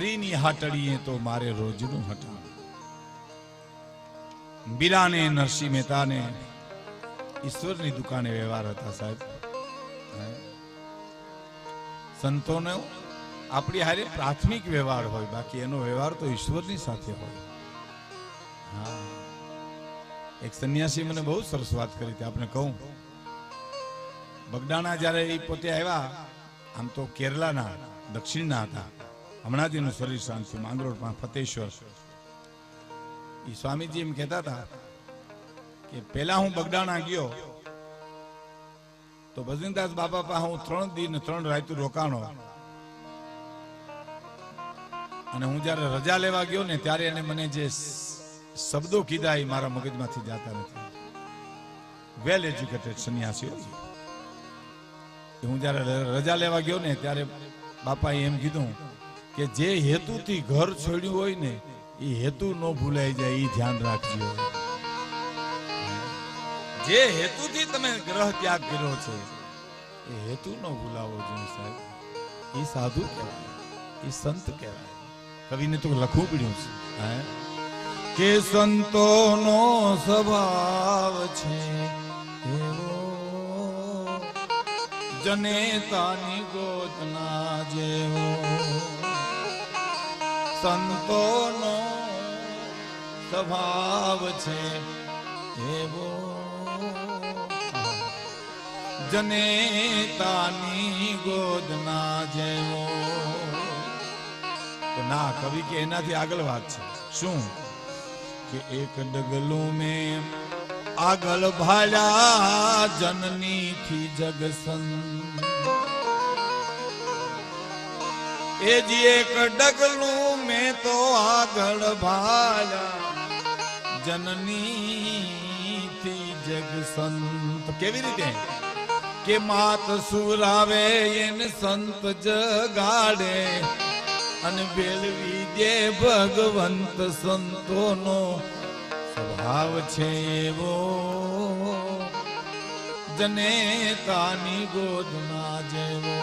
સ્ત્રીની હાટડીએ તો મારે રોજનું હટાણ. બીરાને નરસિંહ મહેતાને ઈશ્વરની દુકાને વ્યવહાર હતા સાહેબ. સંતોનો આપણી હારે પ્રાથમિક વ્યવહાર હોય, બાકી એનો વ્યવહાર તો ઈશ્વરની સાથે હોય. હા, એક સંન્યાસી મને બહુ સરસ વાત કરી હતી, આપણે કહું. બગડાણા જ્યારે એ પોતે આવ્યા, આમ તો કેરલાના દક્ષિણના હતા, હમણાં જ એનું શરીર શાંત થયું, માંગરોળમાં ફતેશ્વર. એ સ્વામીજી એમ કહેતા હતા કે પેલા હું બગડાણા ગયો તો ભજનદાસ બાપા પાસે હું 3 દિન 3 રાત રોકાણો, અને હું જયારે રજા લેવા ગયો ને ત્યારે એને મને જે શબ્દો કીધા એ મારા મગજમાંથી જતા નથી. વેલ એજ્યુકેટેડ સંન્યાસી. હું જયારે રજા લેવા ગયો ને ત્યારે બાપાએ એમ કીધું કે જે હેતુથી ઘર છોડ્યું હોય ને એ હેતુ ન ભૂલાઈ જાય, એ ધ્યાન રાખજો. જે હેતુથી તમે ગ્રહ ત્યાગ કર્યો છે એ હેતુ ન ભૂલાવો જોઈએ સાહેબ. એ સાધુ કહેવાય, એ સંત કહેવાય. કવિને તો લખવું પડ્યું છે કે સંતોનો સ્વભાવ છે એવો, જનેતાની ગોતના જેવો. સંતોનો સ્વભાવ છે એવો, જનેતાની ગોદના જેવો. તો ના, કવિ કે એનાથી આગળ વાત છે. શું કે એક ડગલું મેં આગળ ભાળ્યા જનની થી જગસન. એ જ એક ડગલું મેં તો આગળ ભાળ્યા જનની થી જગસંત. કેવી રીતે કે માત સુરાવે એને સંત જગાડે, અને બેલવી દે ભગવંત. સંતોનો સ્વભાવ છે એવો, જનેતાની ગોદના જેવો.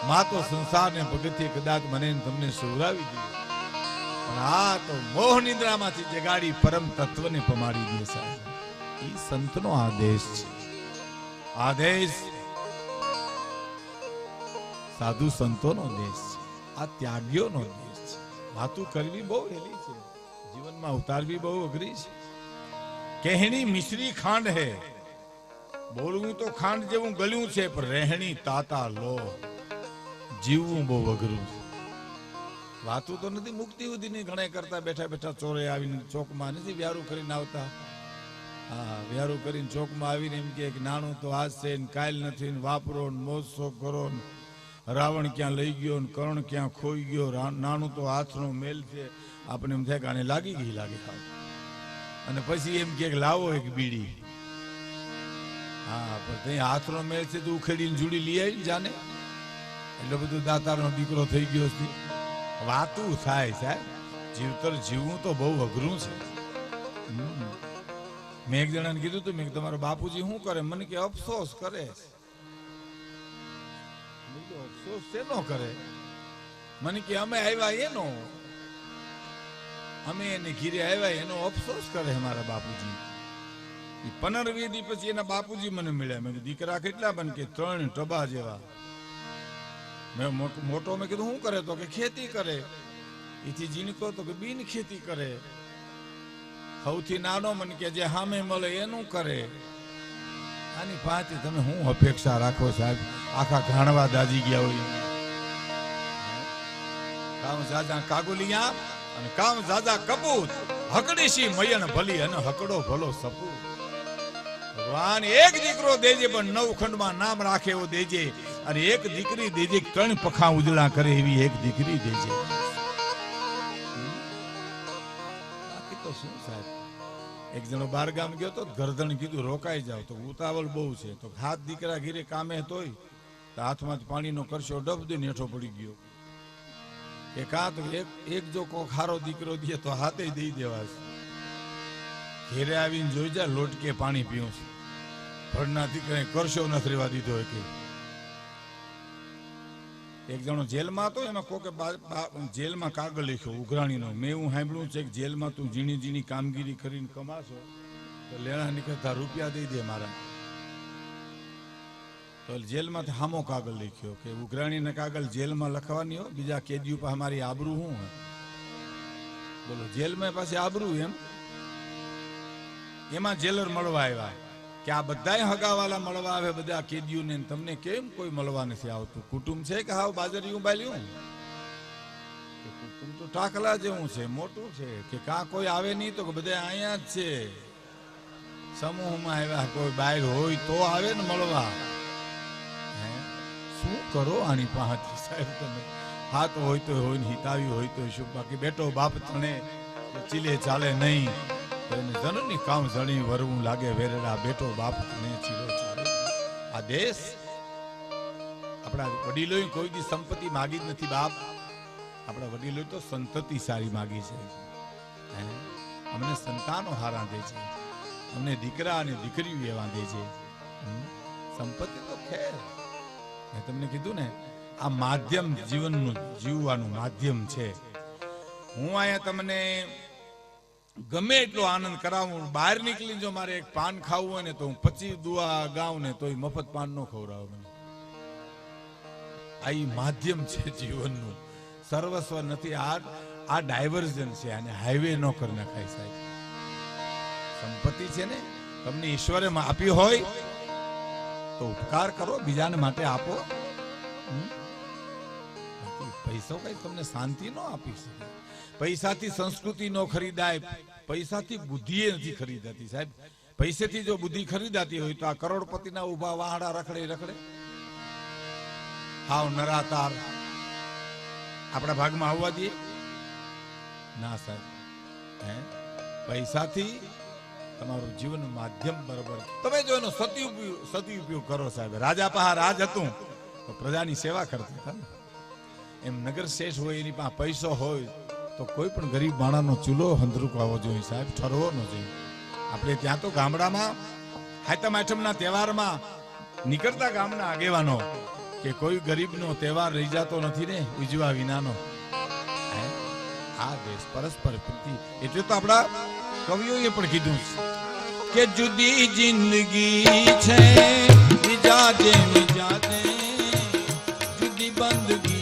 માં તો સંસારને પગથિયે કદાચ મને તમને સુવરાવી દે, પણ આ તો મોહ નિદ્રામાંથી જગાડી પરમ તત્વને પમાડી દે સાહેબ. એ સંતનો આદેશ છે. આદેશ સાધુ સંતોનો દેશ છે, આ ત્યાગીઓનો દેશ છે. વાતું કરવી બહુ હેલી છે, જીવનમાં ઉતારવી બહુ અઘરી છે. કહેણી મિશ્રી ખાંડ હે, બોલવું તો ખાંડ જેવું ગળ્યું છે, પણ રહેણી તાતા લો, જીવવું બહુ અઘરું છે. વાતું તો નથી મુક્તિ સુધીની, ઘણા કરતા બેઠા બેઠા ચોરે આવીને ચોકમાં નથી વ્યારું કરીને આવતા. હા, વ્યારું કરીને ચોકમાં આવીને એમ કે નાણું તો આજ છે ને કાલ નથી, ને વાપરો ને મોજશો કરો ને રાવણ ક્યાં લઈ ગયો ને કર્ણ ક્યાં ખોઈ ગયો, નાણું તો હાથનો મેલ છે. આપણે એમ થાય કે આને લાગી ગઈ લાગે. અને પછી એમ કે લાવો એક બીડી. હા, પણ ત્યાં હાથનો મેલ છે તો ઉખેડીને જુડી લઈ આવી જાને, એટલે બધું દાતારનો દીકરો થઈ ગયો છે. વાતું થાય સાહેબ, જીવતર જીવવું તો બહુ અઘરું છે. મેં એક જણાને કીધું હતું, મેં તમારા બાપુજી શું કરે? મને કે અફસોસ કરે. અફસોસ શેનો કરે? મને કે અમે આવ્યા એનો, અમે એને ઘીરે આવ્યા એનો અફસોસ કરે મારા બાપુજી. 15-20 દી પછી એના બાપુજી મને મળ્યા. મેં દીકરા કેટલા? બન કે 3 ટબા જેવા. મેં મોટો મેં કીધું શું કરે? તો કે ખેતી કરે. એથી જીણકો તો કે બિન ખેતી કરે. સૌથી નાનો મને કે જે સામે મળે એનું કરે. આની પાછી તમે શું અપેક્ષા રાખો સાહેબ? આખા ઘાણવા દાજી ગયા હોય. કામ જાજા કાગુલિયા અને કામ જાજા કપૂત, હકડીશી મયણ ભલી અને હકડો ભલો સપૂત. ભગવાન એક દીકરો દેજે, પણ 9 ખંડમાં નામ રાખે એવો દેજે, અને એક દીકરી દેજે 3 પખા ઉજળા કરે એવી એક દીકરી દેજે. બાકી તો શું સાહેબ? એક જણો બાર ગામ ગયો તો ગરદણ કીધું રોકાઈ જાવ, તો ઉતાવળ બહુ છે. તો હાથ દીકરા ઘીરે કામે તોય તો હાથમાં પાણીનો કરશો ડબ દઈને હેઠો પડી ગયો. કે કા તો એક જો કોઈ ખારો દીકરો દે તો હાથે દઈ દેવાશે. ઘેરે આવીને જોઈ જા લોટકે પાણી પીવું છે. ભરના દીકરાએ કરશો નથી રહેવા દીધો કે એક જણો જેલમાં હતો, એમાં કોકે જેલમાં કાગળ લખ્યો ઉઘરાણીનો, મેં એવું સાંભળ્યું છે કે જેલમાં તું ઝીણી ઝીણી કામગીરી કરીને કમાશો તો લેણા નીકળતા રૂપિયા દઈ દે મારા. તો જેલમાંથી હામો કાગળ લખ્યો કે ઉઘરાણીને કાગળ જેલમાં લખવાની હો, બીજા કેદીઓ પાસે મારી આબરૂ શું હોય? બોલો, જેલમાં પાછી આબરૂ એમ? એમાં જેલર મળવા આવ્યા કે આ બધાય હગાવાલા મળવા આવે બધા કેદીઓને, તમને કેમ કોઈ મળવા નથી આવતું? કુટુંબ છે કે હાવ બાજરીયું બાલ્યું? કે કુટુંબ તો ટાકલા જેવું છે, મોટું છે. કે કા કોઈ આવે નહીં તો બધા અહીંયા જ છે, સમૂહમાં આવ્યા, કોઈ બહાર હોય તો આવે ને મળવા. શું કરો આની પાસેથી સાહેબ તમે? હાથ હોય તો હોય ને હિતાવી હોય તો શું, બાકી બેટો બાપ તણે ચીલે ચાલે નહીં. જનની કામ જણી વરવું લાગે વેરડા, બેટો બાપ તણે ચીલો ચાલે. આ દેશ આપણા વડીલોએ કોઈ દી સંપત્તિ માગી જ નથી બાપ. આપણા વડીલોએ તો સંતતિ સારી માગી છે. અમને સંતાનો હારા દે છે, અમને દીકરા અને દીકરીઓ એવા દે છે. સંપત્તિ તો ખેર, મેં તમને કીધું ને, આ માધ્યમ જીવનનું જીવવાનું માધ્યમ છે. હું અહીંયા તમને ગમે એટલો આનંદ કરાવું, બહાર નીકળી જો મારે એક પાન ખાવું હોય ને તો હું 25 દુઆ ગાઉં ને તોય મફત પાન નો ખવડાવે મને. આ માધ્યમ છે જીવનનું, સર્વસ્વ નથી. આ ડાયવર્ઝન છે, અને હાઈવે નો કરી નાખાય સાહેબ. સંપત્તિ છે ને તમને ઈશ્વરે આપી હોય તો ઉપકાર કરો, બીજાને માટે આપો. પૈસો કઈ તમને શાંતિ નો આપી શકે. પૈસાથી સંસ્કૃતિ નો ખરીદાય, પૈસાથી બુદ્ધિ નથી ખરીદાતી સાહેબ. પૈસેથી જો બુદ્ધિ ખરીદાતી હોય તો આ કરોડપતિના ઉભા વાહડા રખડે હાવ નરાતાર આપણા ભાગમાં આવવા દઈએ ના સાહેબ. પૈસાથી તમારું જીવન માધ્યમ બરોબર તમે જો એનો સદુપયોગ કરો સાહેબ. રાજા પાસે રાજ હતું તો પ્રજાની સેવા કરતા હતા. એમ નગર શેઠ હોય એની પાસે પૈસો હોય તો કોઈ પણ ગરીબ માણસનો ચૂલો હંધરુકાવો જોઈએ સાહેબ, ઠરવો ન જોઈએ. આપણે ત્યાં તો ગામડામાં હાતમ આઠમના તહેવારમાં નીકળતા ગામના આગેવાનો કે કોઈ ગરીબનો તહેવાર રહી જતો નથી ને ઉજવા વિનાનો. આ દેશ પરસ્પર પ્રીતિ, એટલે તો આપણા કવિઓએ પણ કીધું કે જુદી જિંદગી છે બીજા જેમ જાતે, જુદી બંદગી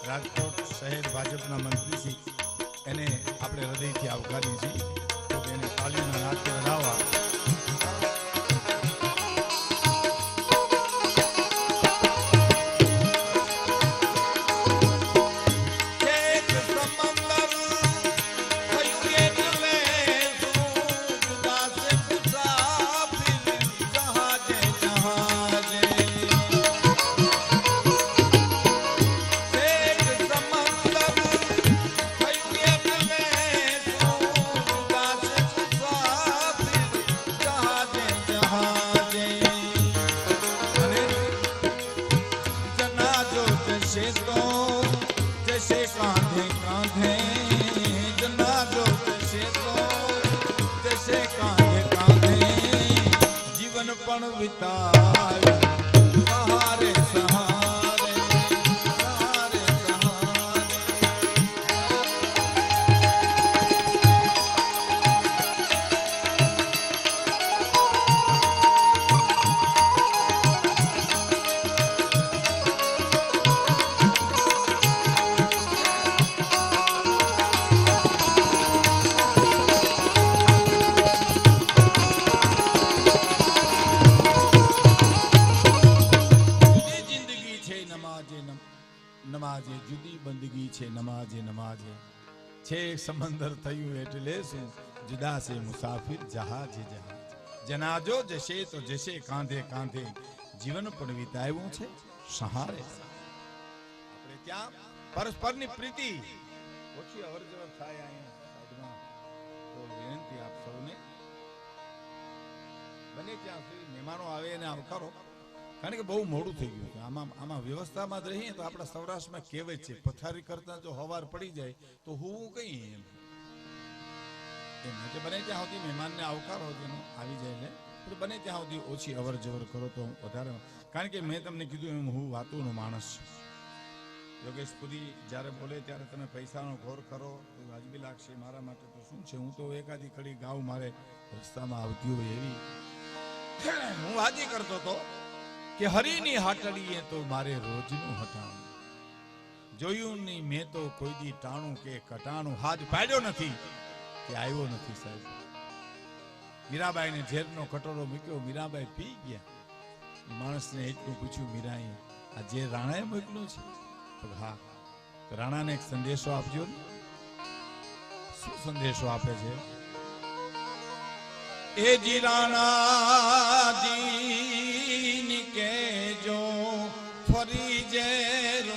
રાજકોટ શહેર ભાજપના મંત્રી છે, એને આપણે હૃદયથી આવકારીએ છીએ. તો એને તાળીઓના નાદથી વધાવવા. નમાજે જુદી બંદગી છે, નમાજે નમાજે છે સમંદર થયું એટલે શું जुदा से मुसाफिर जहाज जहाज जनाजो जશે તો જશે કાંધે કાંધે જીવન પણ વિતાવ્યું છે સહારે આપણે ત્યાં પરસ્પરની પ્રીતિ ઓછી અવરજવર થાય અહીંયા સાઈડમાં તો વિનંતી આપ સૌને બને ત્યાં સુધી મહેમાનો આવે એને આવકારો કારણ કે બહુ મોડું થઈ ગયું છે આમાં વ્યવસ્થામાં જ રહીએ તો આપણા સૌરાષ્ટ્રમાં કહેવત છે પથારી કરતા જો હવાર પડી જાય તો હું કઈ એમ એટલે બને ત્યાં સુધી મહેમાનને આવકારો જેનો આવી જાય એટલે બને ત્યાં સુધી ઓછી અવર જવર કરો તો વધારે કારણ કે મેં તમને કીધું એમ હું વાતુનો માણસ છું યોગેશ પુરી જ્યારે બોલે ત્યારે તમે પૈસાનો ઘોર કરો તો વાજબી લાગશે મારા માટે તો શું છે હું તો એકાદી કડી ગાઉં મારે રસ્તામાં આવતી હોય એવી હું વાજી કરતો હતો કે હરીની હાટડીએ તો મારે રોજનું હટાણું જોયું નહીં મેં તો કોઈ દી ટાણું કે કટાણું હાથ પાડ્યો નથી કે આવ્યો નથી સાહેબ મીરાબાઈને ઝેરનો કટોરો મૂક્યો મીરાબાઈ પી ગયા માણસને એટલું પૂછ્યું મીરાએ આ જે રાણાએ મોકલ્યું છે તો હા રાણાને એક સંદેશો આપજો ને શું સંદેશો આપે છે એ જી રાણાજી કે જો ફરી ઝેર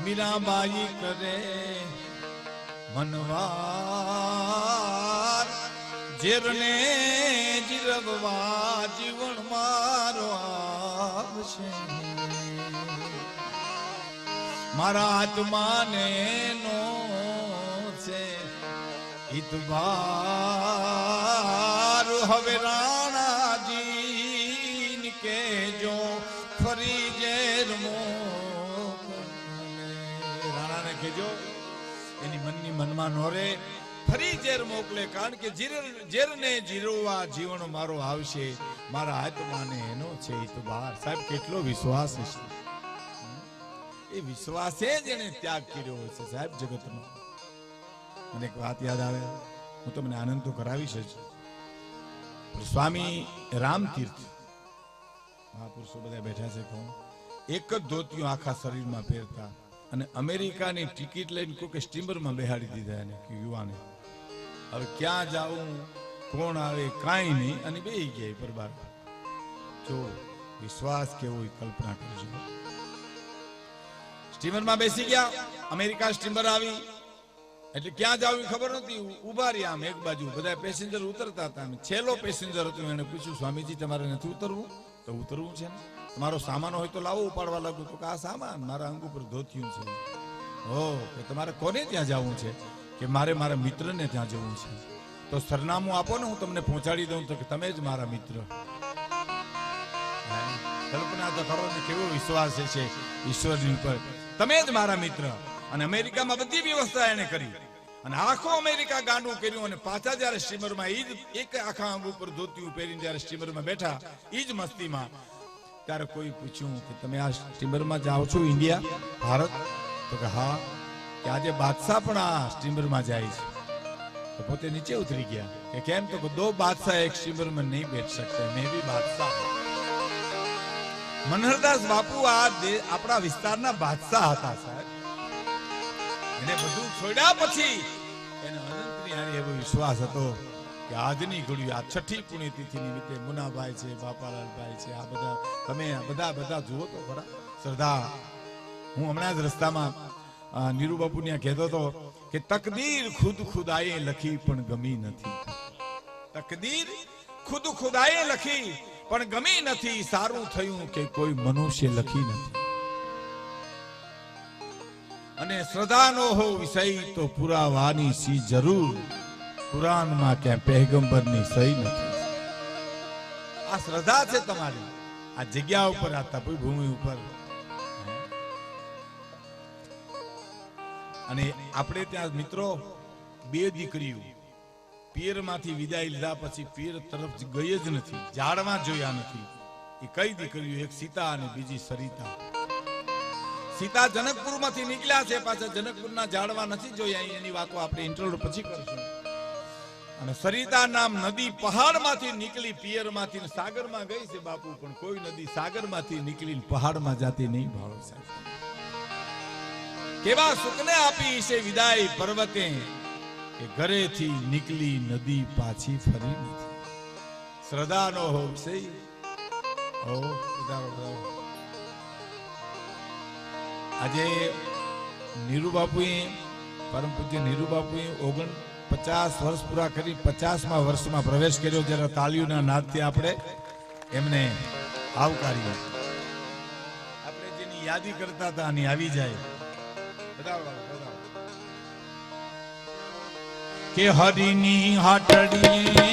મીરાબાઈ કરે મનવાર ઝેરને જીરવવા જીવન મારો આવશે મારા આત્માને નો છે ઇતબાર હવે રાણાજી કે જો ફરી ઝેર કેજો એની મનની મનમાં નો રે ફરી ઝેર મોકલે કારણ કે ઝેરને જીરવા જીવન મારો આવશે મારા આત્માને એનો છે ઇતબાર સાહેબ કેટલો વિશ્વાસ છે એ વિશ્વાસે જ એને ત્યાગ કર્યો છે સાહેબ જગતનો મને એક વાત યાદ આવે હું તમને આનંદ તો કરાવીશ જ સ્વામી રામતીર્થ મહાપુરુષો બધા બેઠા છે કોણ એક જ ધોતિયો આખા શરીરમાં પહેરતા અને અમેરિકાની ટિકિટ લઈને કોઈ સ્ટીમરમાં બેહાડી દીધા એને યુવાને હવે ક્યાં જાવું કોણ આવે કાંઈ નહીં અને બેહી ગયા પરબાર જો વિશ્વાસ કેવો કલ્પના કરજો સ્ટીમરમાં બેસી ગયા અમેરિકા સ્ટીમર આવી એટલે ક્યાં જાવું ખબર નથી ઉભા રહ્યા આમ એક બાજુ બધા પેસેન્જર ઉતરતા હતા છેલ્લો પેસેન્જર હતો એને પૂછ્યું સ્વામીજી તમારે નથી ઉતરવું તો ઉતરવું છે ને તમારો સામાન હોય તો લાવો ઉપાડવા લાગુ તો કે આ સામાન મારા અંગ ઉપર ધોત્યું છે ઓ કે તમારે કોને ત્યાં જવું છે કે મારે મારા મિત્રને ત્યાં જવું છે તો સરનામું આપો ને હું તમને પહોંચાડી દઉં તો કે તમે જ મારા મિત્ર કલ્પના તો કરો ને કેવો વિશ્વાસ છે ઈશ્વરની ઉપર તમે જ મારા મિત્ર અને અમેરિકામાં બધી વ્યવસ્થા એને કરી અને આખો અમેરિકા ગાંડું કર્યું અને પાછા જયારે સ્ટીમરમાં ઈ જ એક આખા અંગ ઉપર ધોતિયું પહેરીને જયારે સ્ટીમરમાં બેઠા ઈ જ મસ્તીમાં ત્યારે કોઈ પૂછ્યું કે તમે આ સ્ટીમરમાં જાઓ છો ઇન્ડિયા ભારત તો કે હા કે આજે બાદશાહ પણ આ સ્ટીમરમાં જાય છે તો પોતે નીચે ઉતરી ગયા કે કેમ તો દો બાદશાહ એક સ્ટીમરમાં નહીં બેઠ सकते मैं भी बादशाह મનહરદાસ બાપુ આ આપણા વિસ્તારના બાદશાહ હતા સાહેબ એને બધું છોડ્યા પછી એને અનંતની હારે એવો વિશ્વાસ હતો કે આજની ઘડી આ છઠ્ઠી પુણ્યતિથિ નિમિત્તે મુનાભાઈ છે બાપાલાલભાઈ છે આ બધા તમે બધા જુઓ તો ખરા શ્રદ્ધા હું હમણાં જ રસ્તામાં નીરુ બાપુ ને કહેતો હતો કે તકદીર ખુદાએ લખી પણ ગમી નથી તકદીર ખુદાએ લખી પણ ગમી નથી સારું થયું કે કોઈ મનુષ્ય લખી નથી અને શ્રદ્ધાનો હો વિષય તો પુરાવાની સી જરૂર કુરાનમાં ક્યાં પૈગંબરની સહી નથી આ શ્રદ્ધા છે તમારી આ જગ્યા ઉપર આ તપી ભૂમિ ઉપર અને આપણે ત્યાં મિત્રો બે દીકરીઓ પિયરમાંથી વિદાય લીધા પછી પિયર તરફ ગઈ જ નથી ઝાડમાં જોયા નથી એ કઈ દીકરીઓ એક સીતા અને બીજી સરિતા સીતા જનકપુરમાંથી નીકળ્યા છે પાછા જનકપુરના ઝાડમાં નથી જોયા એની વાતો આપણે ઇન્ટરવ્યુ પછી કરશું અને સરિતા નામ નદી પહાડમાંથી નીકળી પિયરમાંથી સાગરમાં ગઈ છે બાપુ પણ કોઈ નદી સાગરમાંથી નીકળીને પહાડમાં જાતી નહીં ભાળો સાહેબ કેવા સુખને આપી છે વિદાય પર્વતે કે ઘરેથી નીકળી નદી પાછી ફરી નથી. શ્રદ્ધાનો હોશે આજે નીરુ બાપુએ પરમ પૂજ્ય નીરુ બાપુએ 49 વર્ષ પૂરા કરી 50મા વર્ષમાં પ્રવેશ કર્યો. જ્યારે તાળીઓના નાદથી આપણે એમને આવકારીએ. આપણે જેની યાદી કરતા હતા અને આવી જાય કે હરિની હાટડીએ